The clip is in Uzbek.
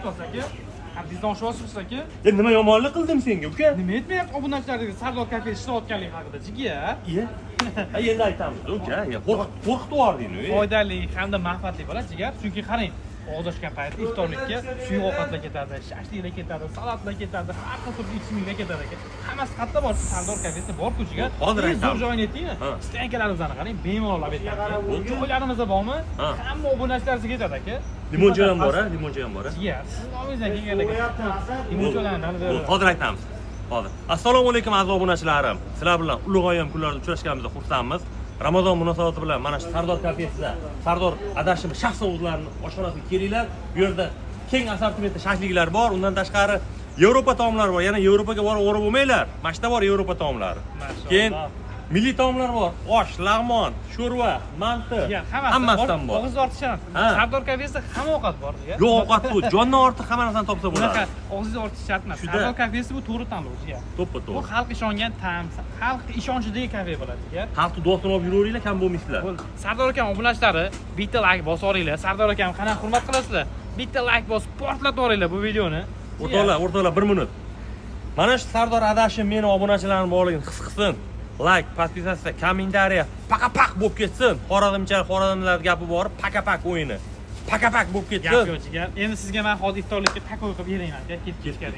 ketibsiz aka. Bizdan oshib aka. Nima yomonlik qildim senga, uka? Nima aytmayapsiz obunachilarga Sardor kafe ishlayotganligi haqida, jiga? Iya. Endi aytamiz, uka. Qo'rqitib yubording-ku. Foydali hamda manfaatli bo'ladi, jigar. Chunki qarang, og'zashgan paytda iftorlikka suyuq ovqatlar ketadi, shashliklar ketadi, salatlar ketadi, har xil turli ichimliklar ketadi aka. Hammasi qayerda bor? Sardor kafesi bor-ku, jigar. Hozir aytamiz. Zo'r joyini ayting. Stankalarimizni qarang, bemalol olib aytamiz. Joylarimizda bormi? Hamma obunachilarga ketadi aka. Limoncha ham bor, limoncha ham bor. Jigar, siz nomingizdan kelganda limonchalarni olib beradi. Hozir aytamiz. Hozir. Assalomu alaykum aziz obunachilarim. Sizlar bilan ulug'oyam kunlarda uchrashganimizda xursandmiz. Ramazon munosabati bilan mana shu Sardor kafesida Sardor Adashim shaxs ovuzlarining oshxonasiga kelinglar. Bu yerda keng assortimentda shashliklar bor. Undan tashqari Yevropa taomlari bor. Yana Yevropaga borib o'rib bo'lmanglar. Mana shu bor Yevropa taomlari. Keyin milliy taomlar bor. Osh, lag'mon, sho'rva, manti, hammasidan bor. Og'iz ortishdan. Sardor kafesida hamma ovqat bor. Yo'q, ovqat bu. Jondan ortiq hamma narsani topsa bo'ladi. Og'iz ortish shart emas. Sardor kafesi bu to'g'ri tanlov, jigar. To'ppa-to'g'ri. Bu xalq ishongan ta'm, xalq ishonchidagi kafe bo'ladi, jigar. Xalqni duosini olib yuraveringlar, kam bo'lmaysizlar. Sardor akam obunachilari, bitta like bosib olinglar. Sardor akam qanaqa hurmat qilasizlar? Bitta like bosib portlatib olinglar bu videoni. O'rtoqlar 1 minut. Mana shu Sardor Adashim meni obunachilarim borligini his qilsin. Like, podpisatsiya, kommentariya paqapaq bo'lib ketsin. Xorazmlar gapi bor, paqapaq o'yini. Paqapaq bo'lib ketsin. Gap yo'q, jigar. Endi sizga men hozir iftorlikka takoy qilib berayman aka, ketib ketishga.